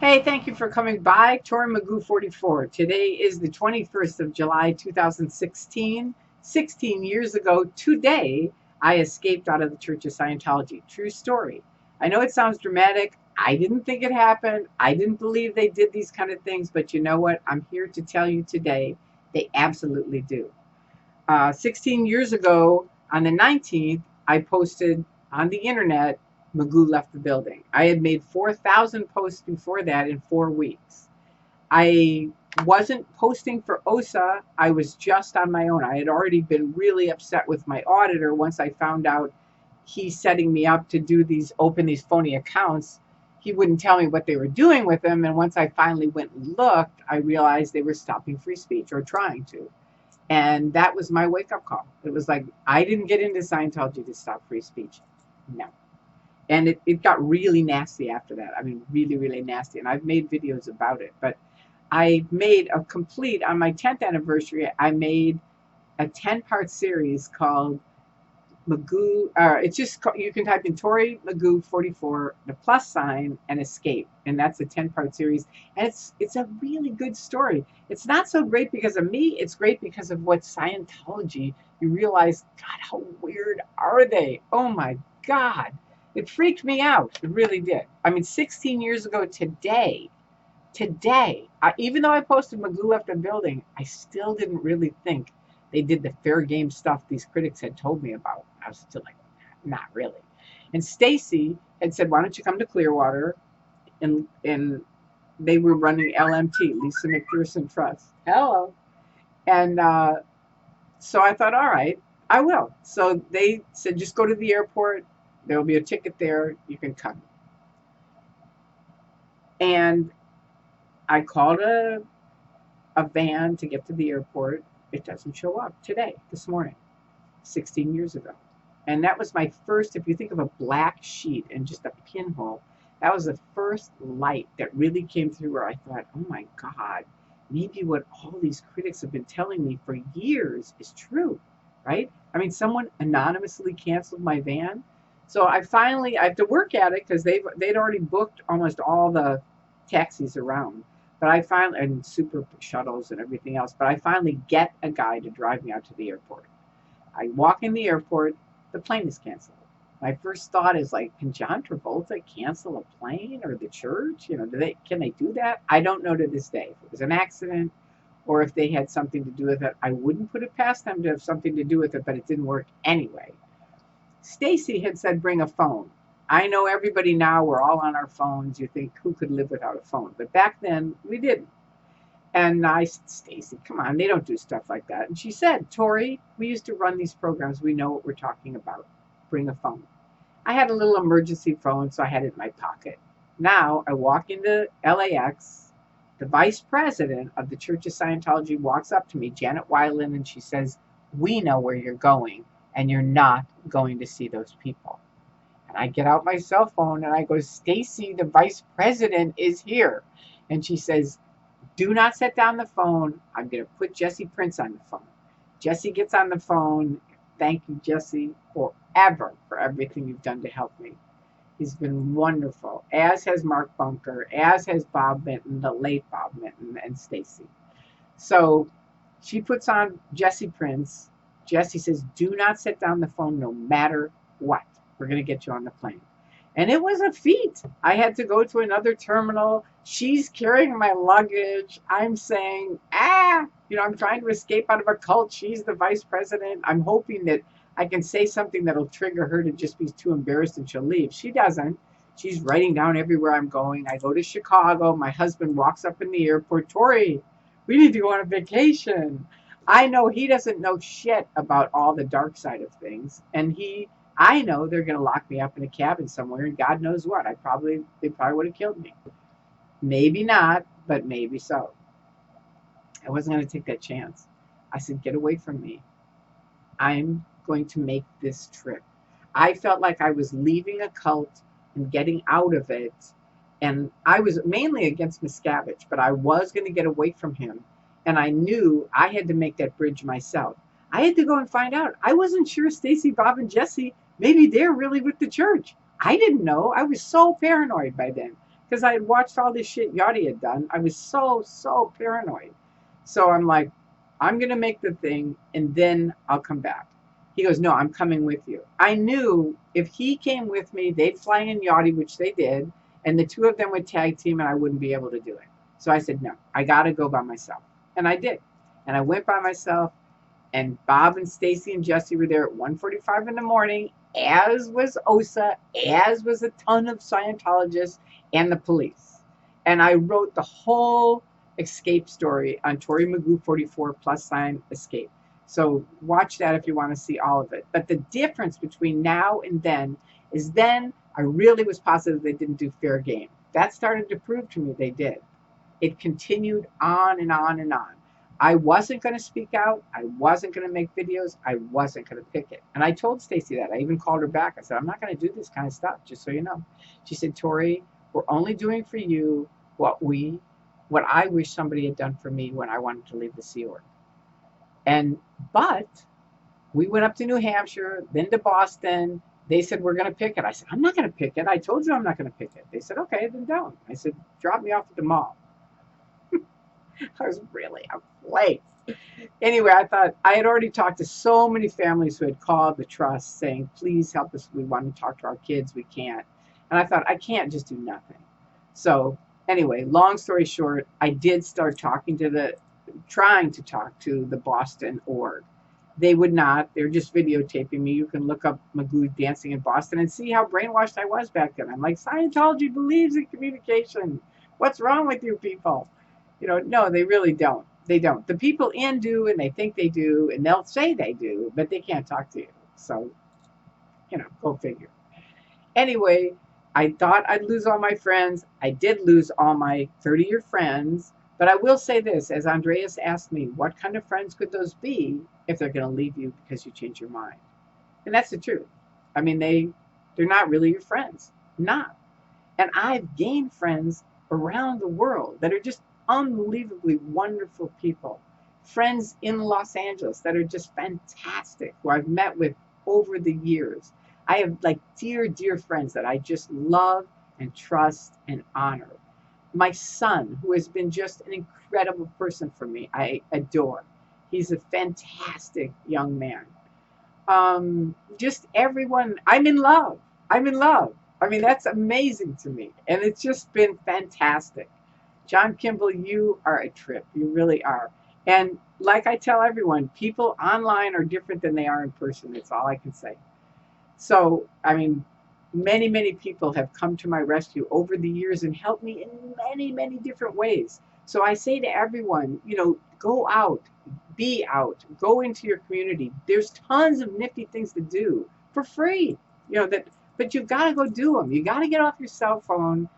Hey, thank you for coming by. Tory Magoo 44. Today is the 21st of July, 2016. 16 years ago today, I escaped out of the Church of Scientology. True story. I know it sounds dramatic. I didn't think it happened. I didn't believe they did these kind of things, but you know what? I'm here to tell you today they absolutely do. 16 years ago, on the 19th, I posted on the internet, Magoo left the building. I had made 4,000 posts before that in 4 weeks. I wasn't posting for OSA. I was just on my own. I had already been really upset with my auditor once I found out he's setting me up to open these phony accounts. He wouldn't tell me what they were doing with them. And once I finally went and looked, I realized they were stopping free speech or trying to. And that was my wake up call. It was like, I didn't get into Scientology to stop free speech. No. And it got really nasty after that. I mean, really, really nasty. And I've made videos about it. But I made on my 10th anniversary, I made a 10-part series called Magoo, it's just, you can type in Tory Magoo 44, the plus sign, and escape. And that's a 10-part series. And it's a really good story. It's not so great because of me. It's great because of what Scientology, you realize, God, how weird are they? Oh my God. It freaked me out. It really did. I mean, 16 years ago today, even though I posted Magoo Left the Building, I still didn't really think they did the fair game stuff these critics had told me about. I was still like, not really. And Stacy had said, why don't you come to Clearwater? And they were running LMT, Lisa McPherson Trust. Hello. And so I thought, all right, I will. So they said, just go to the airport. There will be a ticket there. You can come. And I called a van to get to the airport. It doesn't show up today, this morning, 16 years ago. And that was my first, if you think of a black sheet and just a pinhole, that was the first light that really came through where I thought, oh my God, maybe what all these critics have been telling me for years is true, right? I mean, someone anonymously canceled my van. So I have to work at it because they'd already booked almost all the taxis around. But I finally, and super shuttles and everything else, but I finally get a guy to drive me out to the airport. I walk in the airport, the plane is canceled. My first thought is like, can John Travolta cancel a plane or the church? Can they do that? I don't know to this day. If it was an accident or if they had something to do with it, I wouldn't put it past them to have something to do with it, but it didn't work anyway. Stacy had said, bring a phone. I know everybody now, we're all on our phones. You think, who could live without a phone? But back then, we didn't. And I said, Stacy, come on, they don't do stuff like that. And she said, Tory, we used to run these programs. We know what we're talking about. Bring a phone. I had a little emergency phone, so I had it in my pocket. Now I walk into LAX. The vice president of the Church of Scientology walks up to me, Janet Weiland, and she says, we know where you're going, and you're not going to see those people. And I get out my cell phone and I go, Stacy, the vice president is here. And she says, do not set down the phone. I'm going to put Jesse Prince on the phone. Jesse gets on the phone. Thank you, Jesse, forever for everything you've done to help me. He's been wonderful, as has Mark Bunker, as has Bob Minton, the late Bob Minton, and Stacy. So she puts on Jesse Prince. Jesse says, do not set down the phone no matter what. We're going to get you on the plane. And it was a feat. I had to go to another terminal. She's carrying my luggage. I'm saying, I'm trying to escape out of a cult. She's the vice president. I'm hoping that I can say something that'll trigger her to just be too embarrassed and she'll leave. She doesn't. She's writing down everywhere I'm going. I go to Chicago. My husband walks up in the airport. Tory, we need to go on a vacation. I know he doesn't know shit about all the dark side of things. And I know they're going to lock me up in a cabin somewhere, and God knows what. They probably would have killed me. Maybe not, but maybe so. I wasn't going to take that chance. I said, get away from me. I'm going to make this trip. I felt like I was leaving a cult and getting out of it. And I was mainly against Miscavige, but I was going to get away from him. And I knew I had to make that bridge myself. I had to go and find out. I wasn't sure Stacy, Bob, and Jesse, maybe they're really with the church. I didn't know. I was so paranoid by then. because I had watched all this shit Yachty had done. I was so paranoid. So I'm like, I'm going to make the thing and then I'll come back. He goes, no, I'm coming with you. I knew if he came with me, they'd fly in Yachty, which they did, and the two of them would tag team and I wouldn't be able to do it. So I said, no, I got to go by myself. And I did. And I went by myself, and Bob and Stacy and Jesse were there at 1:45 in the morning, as was Osa, as was a ton of Scientologists and the police. And I wrote the whole escape story on Tory Magoo 44 + escape. So watch that if you want to see all of it. But the difference between now and then is then I really was positive they didn't do fair game. That started to prove to me they did. It continued on and on and on. I wasn't going to speak out. I wasn't going to make videos. I wasn't going to pick it. And I told Stacy that. I even called her back. I said, I'm not going to do this kind of stuff, just so you know. She said, Tory, we're only doing for you what I wish somebody had done for me when I wanted to leave the Sea Org. But we went up to New Hampshire, then to Boston. They said, we're going to pick it. I said, I'm not going to pick it. I told you I'm not going to pick it. They said, okay, then don't. I said, drop me off at the mall. I was really afraid. Anyway, I thought I had already talked to so many families who had called the trust saying, please help us. We want to talk to our kids. We can't. And I thought, I can't just do nothing. So anyway, long story short, I did start trying to talk to the Boston org. They would not. They're just videotaping me. You can look up Magoo dancing in Boston and see how brainwashed I was back then. I'm like, Scientology believes in communication. What's wrong with you people? No, they really don't. They don't. The people in do, and they think they do, and they'll say they do, but they can't talk to you. So, go figure. Anyway, I thought I'd lose all my friends. I did lose all my 30-year friends, but I will say this, as Andreas asked me, what kind of friends could those be if they're going to leave you because you change your mind? And that's the truth. I mean, they're not really your friends. Not. And I've gained friends around the world that are just unbelievably wonderful people. Friends in Los Angeles that are just fantastic, who I've met with over the years. I have dear, dear friends that I just love and trust and honor. My son, who has been just an incredible person for me, I adore. He's a fantastic young man. Just everyone, I'm in love. I mean, that's amazing to me. And it's just been fantastic. John Kimball, you are a trip. You really are. And like I tell everyone, people online are different than they are in person. That's all I can say. So, I mean, many, many people have come to my rescue over the years and helped me in many, many different ways. So I say to everyone, go out, be out, go into your community. There's tons of nifty things to do for free, but you've got to go do them. You got to get off your cell phone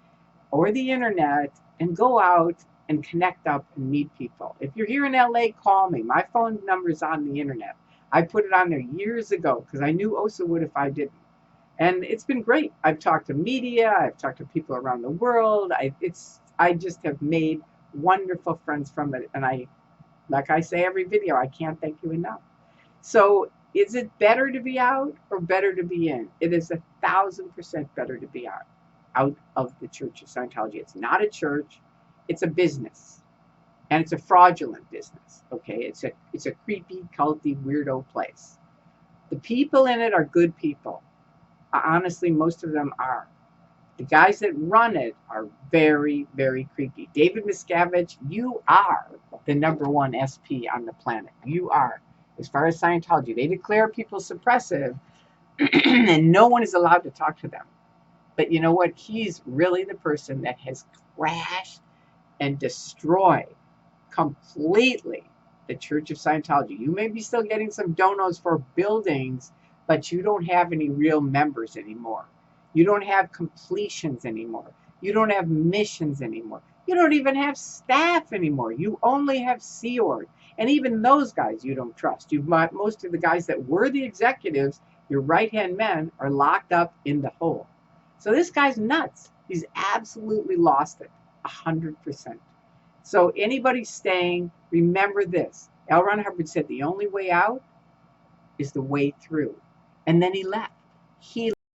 or the internet and go out and connect up and meet people. If you're here in LA, call me. My phone number is on the internet. I put it on there years ago because I knew Osa would if I didn't. And it's been great. I've talked to media. I've talked to people around the world. I just have made wonderful friends from it. And like I say every video, I can't thank you enough. So is it better to be out or better to be in? It is 1,000% better to be out of the Church of Scientology. It's not a church. It's a business. And it's a fraudulent business. Okay? It's a creepy, culty, weirdo place. The people in it are good people. Honestly, most of them are. The guys that run it are very, very creepy. David Miscavige, you are the #1 SP on the planet. You are. As far as Scientology, they declare people suppressive and no one is allowed to talk to them. But you know what? He's really the person that has crashed and destroyed completely the Church of Scientology. You may be still getting some donos for buildings, but you don't have any real members anymore. You don't have completions anymore. You don't have missions anymore. You don't even have staff anymore. You only have Sea Org. And even those guys you don't trust. Most of the guys that were the executives, your right-hand men, are locked up in the hole. So this guy's nuts. He's absolutely lost it, 100%. So anybody staying, remember this. L. Ron Hubbard said the only way out is the way through. And then he left. He